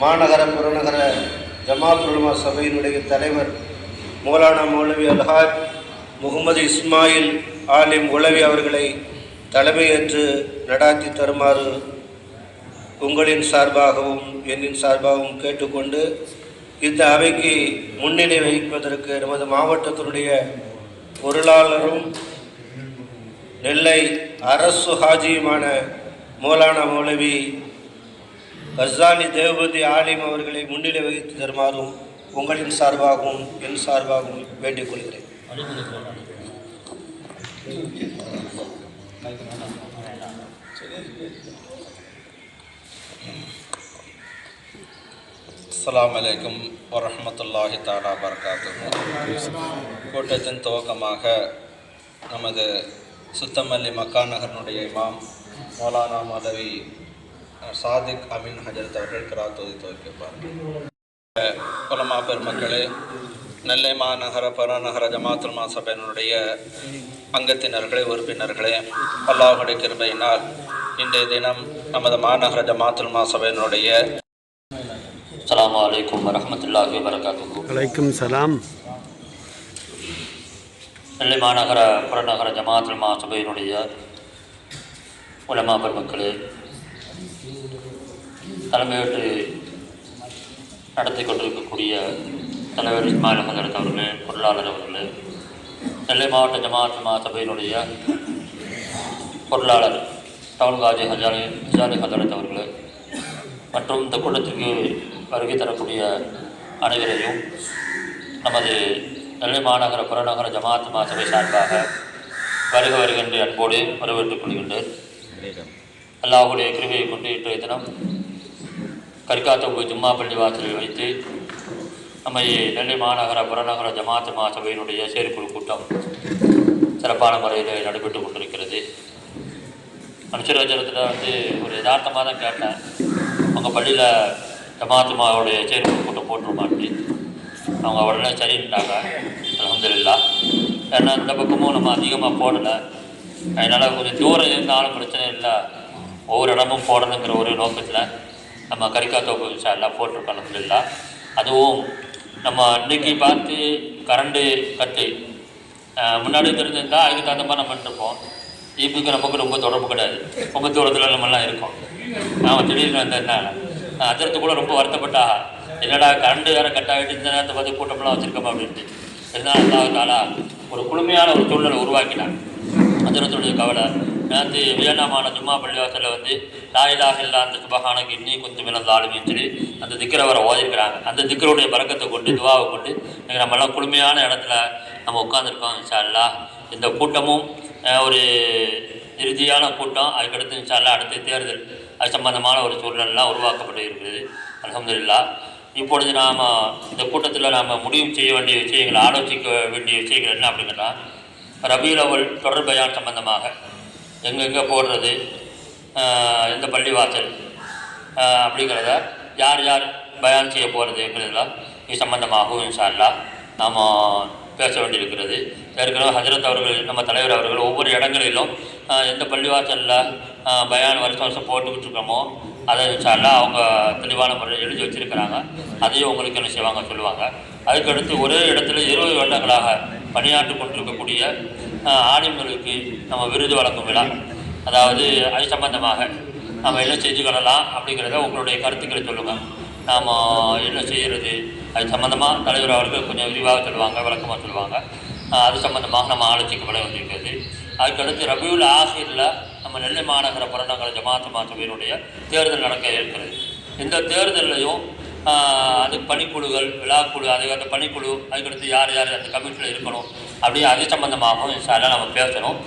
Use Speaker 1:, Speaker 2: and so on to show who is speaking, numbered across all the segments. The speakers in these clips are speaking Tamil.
Speaker 1: மாநகர புறநகர ஜமாத் உலமா சபையினுடைய தலைவர் மௌலானா மௌலவி அல்ஹாஜ் முகமது இஸ்மாயில் ஆலிம் உலவி அவர்களை தலைமையேற்று நடாத்தி தருமாறு உங்களின் சார்பாகவும் என்னின் சார்பாகவும் கேட்டுக்கொண்டு இந்த அவைக்கு முன்னிலை வகிப்பதற்கு நமது மாவட்டத்தினுடைய பொருளாளரும் நெல்லை அரசு ஹாஜியுமான மௌலானா மௌலவி கஸ்ஸாலி தேவபதி ஆலிம் அவர்களை முன்னிலை வகித்து தருமாறும் உங்களின் சார்பாகவும் என் சார்பாகவும் வேண்டிக் கொள்கிறேன்.
Speaker 2: அஸ்ஸலாமு அலைக்கும் வரஹ்மத்துல்லாஹி தஆலா வபரகாத்துஹு. கூட்டத்தின் துவக்கமாக நமது சுத்தமல்லி மக்கா நகரனுடைய இமாம் மௌலானா மௌலவி சாதிக் அமீன் ஹஜரத் அவர்கள் கிராத்தோதி துவக்கிப்பார். உலமா பெருமக்களே, நெல்லை மாநகர புறநகர ஜமாத் உலமா சபையினுடைய அங்கத்தினர்களே, உறுப்பினர்களே, அல்லாஹ்வுடைய கிருபையினால் இன்றைய தினம் நமது மாநகர ஜமாத் உலமா சபையினுடைய
Speaker 3: அஸ்ஸலாமு அலைக்கும் வரஹ்மத்துல்லாஹி வபரகாத்துஹு.
Speaker 4: வலைக்கும் சலாம்.
Speaker 3: நெல்லை மாநகர புறநகர ஜமாத் உலமா சபையினுடைய உலமா பெருமக்களே, தலைமையேற்று நடத்தி கொண்டிருக்கக்கூடிய தலைவர் இஸ்மாயில் ஹஜரத் அவர்களே, பொருளாளர் அவர்களே, நெல்லை மாவட்ட ஜமாத் உலமா சபையினுடைய பொருளாளர் டவுன் காஜி ஹஜாரி ஹஜரத் அவர்களே மற்றும் இந்த கூட்டத்திற்கு வருகை தரக்கூடிய அனைவரையும் நமது நெல்லை மாநகர புறநகர ஜமாத் உலமா சபை சார்பாக வருகின்ற அன்போடு வரவேற்றுக் கொள்கின்றேன். அல்லாஹ்வுடைய கிருபையை கொண்டு இன்றைய தினம் கரிக்காத்தொப்பு ஜும்மா பள்ளி வாசலில் வைத்து நம்ம நெல்லை மாநகர புறநகர ஜமாத் உலமா சபையினுடைய செயற்குழு கூட்டம் சிறப்பான முறையில் நடைபெற்று கொண்டிருக்கிறது. மனுஷரத்தில் ஒரு யதார்த்தமாக தான் கேட்டேன், உங்கள் பள்ளியில் ஜமாத் உலமாவுடைய செயற்குழு கூட்டம் போட்டுருமான்னு. அவங்க உடனே சரின்ட்டாங்க, அல்ஹம்துலில்லாஹ். ஏன்னா இந்த பக்கமும் நம்ம அதிகமாக போடலை, அதனால் கொஞ்சம் தூரம் இருந்தாலும் பிரச்சனை இல்லை, ஒவ்வொரு இடமும் போடணுங்கிற ஒரு நோக்கத்தில் நம்ம கரிக்காத்தோப்பு இன்ஷா அல்லாஹ் போட்டிருக்கோம், அல்ஹம்துலில்லாஹ். அதுவும் நம்ம இன்றைக்கி பார்த்து கரண்டு கட்டு முன்னாடி தெரிஞ்சிருந்தால் அதுக்கு தகுந்த மாதிரி நம்ம பண்ணிருப்போம். ஈபிக்கு நமக்கு ரொம்ப தொடர்பு கிடையாது, ரொம்ப தூரத்தில் நம்மலாம் இருக்கோம். நாம் திடீர்னு வந்ததுனால அதிர்த்து கூட ரொம்ப வருத்தப்பட்டா, என்னடா கரண்டு வேறு கட்டாகிட்டு இந்த நேரத்தை பார்த்து கூட்டமெல்லாம் வச்சுருக்கோம் அப்படின்ட்டு. இருந்தால் அல்லாஹ் தஆலா ஒரு குளுமையான ஒரு சூழ்நிலை உருவாக்கினான். அதிரத்துடைய கவலை நேற்று வியன்னாமான ஜும்மா பள்ளிவாசலில் லா இலாஹ இல்லா அந்த சுபஹானக இன்னி குன்து மினல் ஸாலிமீன் சொல்லி அந்த திக்ரை வர ஓதிருக்கிறாங்க. அந்த திக்ருடைய பரக்கத்தை கொண்டு துவாவை கொண்டு இன்றைக்கி நம்மளாம் குளுமையான இடத்துல நம்ம உட்காந்துருக்கோம். இன்ஷா அல்லாஹ் இந்த கூட்டமும் ஒரு இறுதியான கூட்டம். அதுக்கடுத்து இன்ஷா அல்லாஹ் அடுத்த தேர்தல் அது சம்பந்தமான ஒரு சூழ்நிலைலாம் உருவாக்கப்பட்டு இருக்கிறது, அல்ஹம்துலில்லாஹ். இப்பொழுது நாம் இந்த கூட்டத்தில் நாம் முடிவு செய்ய வேண்டிய விஷயங்கள், ஆலோசிக்க வேண்டிய விஷயங்கள் என்ன அப்படின்னா, ரபீஉல் அவ்வல் தொடர் பயான் சம்பந்தமாக எங்கெங்கே போடுறது, எந்த பள்ளிவாசல் அப்படிங்கிறத, யார் யார் பயான் செய்ய போகிறதுங்கிறதுலாம் இது சம்பந்தமாகவும் இன்ஷா அல்லாஹ் நாம் பேச வேண்டியிருக்கிறது. ஏற்கனவே ஹஜரத் அவர்கள், நம்ம தலைவர் அவர்கள் ஒவ்வொரு இடங்களிலும் எந்த பள்ளிவாசலில் பயான் வருஷம் போட்டுக்கிட்டு இருக்கோமோ அதை இன்ஷா அல்லாஹ் அவங்க தெளிவான முறையில் எழுதி வச்சுருக்கிறாங்க. அதையும் உங்களுக்கு என்ன செய்வாங்க சொல்லுவாங்க. அதுக்கடுத்து ஒரே இடத்துல 20 வருடங்களாக பணியாற்றி கொண்டிருக்கக்கூடிய ஆலிம்களுக்கு நம்ம விருது வழங்கும் விழா, அதாவது அது சம்பந்தமாக நம்ம என்ன செஞ்சுக்கொள்ளலாம் அப்படிங்கிறத உங்களுடைய கருத்துக்களை சொல்லுங்கள். நாம் என்ன செய்கிறது அது சம்மந்தமாக தலைவர் அவர்கள் கொஞ்சம் விரிவாக சொல்லுவாங்க, விளக்கமாக சொல்லுவாங்க. அது சம்மந்தமாக நம்ம ஆலோசிக்கப்பட வேண்டியிருக்கிறது. அதுக்கடுத்து ரபியுல் ஆஹிரில் நம்ம நெல்லை மாநகர புறநகர ஜமாத் உலமா சபையினுடைய தேர்தல் நடக்க இருக்கிறது. இந்த தேர்தலையும் அது பணிக்குழுகள், விழாக்குழு, அந்த பணிக்குழு, அதுக்கடுத்து யார் யார் அந்த கமிட்டியில் இருக்கணும் அப்படியே அது சம்பந்தமாகவும் இன்ஷா அல்லாஹ் நம்ம பேசணும்.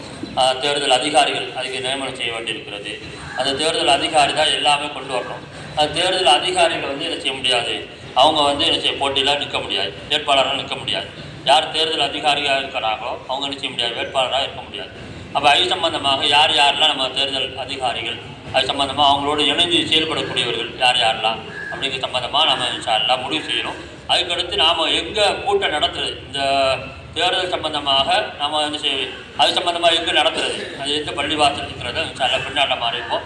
Speaker 3: தேர்தல் அதிகாரிகள் அதுக்கு நியமனம் செய்ய வேண்டியிருக்கிறது. அந்த தேர்தல் அதிகாரி தான் எல்லாமே கொண்டு வரணும். அந்த தேர்தல் அதிகாரிகள் என்ன செய்ய முடியாது, அவங்க என்ன செய்ய போட்டியில் நிற்க முடியாது, வேட்பாளராக நிற்க முடியாது. யார் தேர்தல் அதிகாரியாக இருக்கிறாங்களோ அவங்க என்ன செய்ய முடியாது, வேட்பாளராக இருக்க முடியாது. அப்போ அது சம்பந்தமாக யார் யாரெல்லாம் நம்ம தேர்தல் அதிகாரிகள், அது சம்பந்தமாக அவங்களோடு இணைந்து செயல்படக்கூடியவர்கள் யார் யாரெல்லாம் அப்படிங்கிற சம்பந்தமாக நம்ம இன்ஷா அல்லாஹ் முடிவு செய்யணும். அதுக்கடுத்து நாம் எங்கே கூட்டம் நடத்துறது, இந்த தேர்தல் சம்பந்தமாக நம்ம என்ன செய்வோம், அது சம்பந்தமாக எங்கே நடத்துறது, அது எந்த பள்ளிவாசல் இருக்கிறத இன்ஷா அல்லாஹ் பின்னாட்ட மாறி இருப்போம்.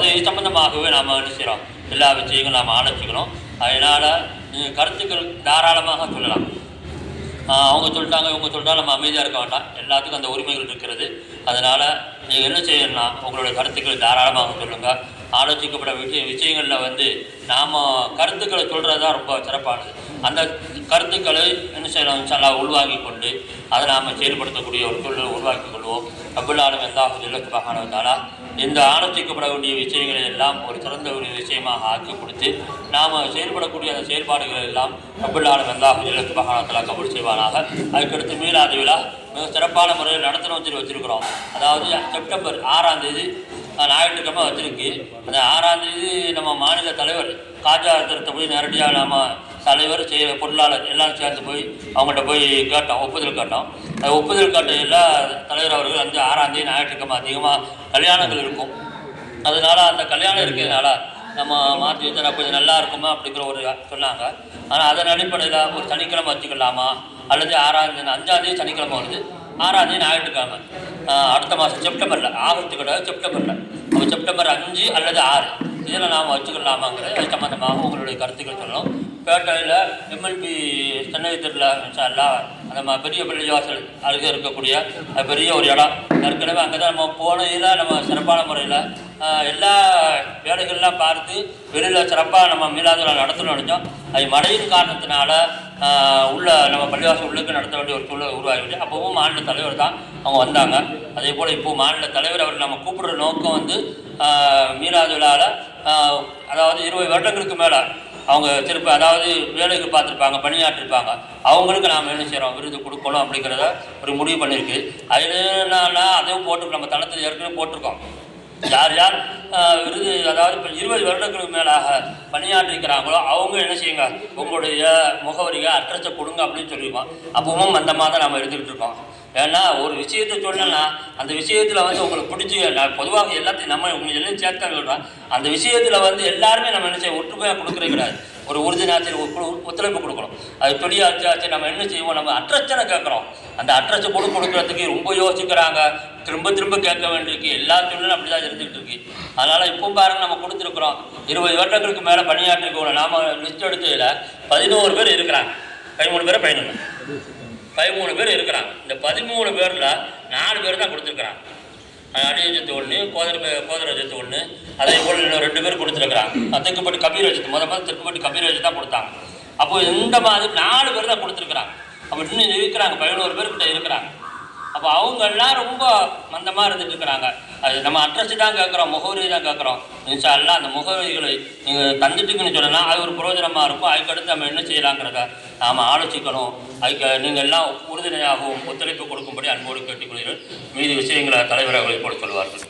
Speaker 3: இது சம்பந்தமாகவே நாம் என்ன செய்கிறோம், எல்லா விஷயங்களும் நாம் ஆலோசிக்கணும். அதனால் நீங்கள் கருத்துக்கள் தாராளமாக சொல்லலாம். அவங்க சொல்லிட்டாங்க இவங்க சொல்லிட்டாங்க, நம்ம அமைதியாக இருக்க வேண்டாம். எல்லாத்துக்கும் அந்த உரிமைகள் இருக்கிறது. அதனால் நீங்கள் என்ன செய்யணும்னா உங்களுடைய கருத்துக்கள் தாராளமாக சொல்லுங்கள். ஆலோசிக்கப்பட்ட விஷயங்களில் நாம் கருத்துக்களை சொல்கிறது தான் ரொம்ப சிறப்பானது. அந்த கருத்துக்களை என்ன செய்யலாம் இன்ஷா உள்வாங்கி கொண்டு அதை நாம் செயல்படுத்தக்கூடிய ஒரு சூழலை உருவாக்கி கொள்வோம். ரப்பல் ஆலமீன் அல்லாஹ் ஜல்ல சுப்ஹானஹு வ தஆலா இந்த ஆலோசிக்கப்பட வேண்டிய விஷயங்களை எல்லாம் ஒரு சிறந்த ஒரு விஷயமாக ஆக்கி கொடுத்து நாம் செயல்படக்கூடிய அந்த செயல்பாடுகள் எல்லாம் ரப்பல் ஆலமீன் அல்லாஹ் ஜல்ல சுப்ஹானஹு வ தஆலா கபூல் செய்வானாக. அதுக்கடுத்து மீலாது விழா மிக சிறப்பான முறையில் நடத்தணும் சொல்லி வச்சுருக்கிறோம். அதாவது செப்டம்பர் 6ஆம் தேதி ஞாயிற்றுக்கிழமை வச்சுருக்கு. அந்த 6ஆம் தேதி நம்ம மாநில தலைவர் காஜா திருத்த போய் நேரடியாக நம்ம தலைவர் பொருளாளர் எல்லாம் சேர்ந்து போய் அவங்கள்ட்ட போய் கேட்டோம், ஒப்புதல் கேட்டோம். அது ஒப்புதல் கேட்ட எல்லா தலைவர் அவர்கள் 6ஆம் தேதி ஞாயிற்றுக்கிழமை அதிகமாக கல்யாணங்கள் இருக்கும். அதனால் அந்த கல்யாணம் இருக்கிறதுனால நம்ம மாற்றி வச்சா கொஞ்சம் நல்லா இருக்குமா அப்படிங்கிற ஒரு சொன்னாங்க. ஆனால் அதன் அடிப்படையில் ஒரு சனிக்கிழமை வச்சுக்கலாமா அல்லது 5ஆம் தேதி சனிக்கிழமை வருது, 6ஆம் தேதி ஞாயிற்றுக்கிழமை அடுத்த மாதம் செப்டம்பரில், ஆகஸ்ட் கிடையாது செப்டம்பரில், அப்போ செப்டம்பர் 5 அல்லது 6 இதில் நாம் வச்சுக்கலாமாங்கிறது அது சம்மந்தமாக உங்களுடைய கருத்துக்கள் சொல்லணும். பேட்டையில் எம்எல்பி சென்னை தெருவில் எல்லாம் அந்த பெரிய பள்ளிவாசல் அருகே இருக்கக்கூடிய பெரிய ஒரு இடம் ஏற்கனவே அங்கே தான் நம்ம போனதில் நம்ம சிறப்பான முறையில் எல்லா வேலைகள்லாம் பார்த்து வெளியில் சிறப்பாக நம்ம மீளாதுலா நடத்தணும்னு நினச்சோம். அது மழையின் காரணத்தினால உள்ள நம்ம பள்ளிவாசல் உள்ளுக்கு நடத்த வேண்டிய ஒரு சூழல் உருவாகிவிட்டு அப்போவும் மாநில தலைவர் தான் அவங்க வந்தாங்க. அதே போல் இப்போது மாநில தலைவர் அவர் நம்ம கூப்பிடுற நோக்கம் மீளாது விழாவில் அதாவது 20 வருடங்களுக்கு மேலே அவங்க திருப்பி அதாவது வேலைக்கு பார்த்துருப்பாங்க, பணியாற்றிருப்பாங்க, அவங்களுக்கு நாம் என்ன செய்கிறோம் விருது கொடுக்கணும் அப்படிங்கிறத ஒரு முடிவு பண்ணியிருக்கு. அதனால அதையும் போட்டு நம்ம தளத்தில் ஏற்கனவே போட்டிருக்கோம். யார் யார் விருது அதாவது இப்போ 20 வருடங்களுக்கு மேலாக பணியாற்றிருக்கிறாங்களோ அவங்க என்ன செய்யுங்க உங்களுடைய முகவரியை அட்ரஸை கொடுங்க அப்படின்னு சொல்லியிருக்கோம். அப்பவும் அந்த மாதிரி நம்ம இருந்துகிட்டு இருக்கோம். ஏன்னா ஒரு விஷயத்தை சொல்லணும்னா அந்த விஷயத்தில் உங்களுக்கு பிடிச்சி நான் பொதுவாக எல்லாத்தையும் நம்ம உங்களுக்கு எல்லாம் சேர்த்தா சொல்கிறோம். அந்த விஷயத்தில் எல்லாருமே நம்ம என்ன செய்ய ஒற்றுமையாக கொடுக்குறது கிடையாது. ஒரு உறுதினாச்சு ஒத்துழைப்பு கொடுக்கணும். அது தொழிலாச்சு நம்ம என்ன செய்வோம், நம்ம அட்ரஸ்தானே கேட்குறோம். அந்த அட்ரஸை கொடுக்கறதுக்கு ரொம்ப யோசிக்கிறாங்க, திரும்ப கேட்க வேண்டியிருக்கு. எல்லா தொழிலும் அப்படி தான் இருந்துகிட்டு இருக்கு. அதனால் இப்போ பாருங்கள் நம்ம கொடுத்துருக்குறோம் 20 வருடங்களுக்கு மேலே பணியாற்றிருக்கோம். நாம் லிஸ்ட் எடுத்ததில் 11 பேர் இருக்கிறாங்க. 13 பேர் 13 பேர் இருக்கிறாங்க. இந்த 13 பேரில் 4 பேர் தான் கொடுத்துருக்குறாங்க. அடியஜத்து 1, கோதரஜத்து 1, அதே போல் இன்னும் 2 பேர் கொடுத்துருக்குறாங்க. தெற்குப்பட்டு கபீரஜத்து முதல் தெற்குப்பட்டு கபீரஜத்து தான் கொடுத்தாங்க. அப்போது இந்த மாதிரி 4 பேர் தான் கொடுத்துருக்குறாங்க. அப்போ இன்னும் இருக்கிறாங்க 11 பேர்கிட்ட இருக்கிறாங்க. அப்போ அவங்கெல்லாம் ரொம்ப மந்தமாக இருந்துட்டு இருக்கிறாங்க. அது நம்ம அட்ரஸ் தான் கேட்குறோம், முகவரி தான் கேட்குறோம். இன்ஷா அல்லாஹ் அந்த முகவரிகளை நீங்கள் தந்துட்டுக்குன்னு சொல்லலாம், அது ஒரு பிரயோஜனமாக இருக்கும். அதுக்கடுத்து நம்ம என்ன செய்யலாங்கிறத நாம் ஆலோசிக்கணும். அதுக்கு நீங்கள் எல்லாம் உறுதுணையாகவும் ஒத்துழைப்பு கொடுக்கும்படி அன்போடு கேட்டுக்கொள்கிறீர்கள். மீதி விஷயங்களை தலைவர் அவர்களை போல சொல்வார்கள்.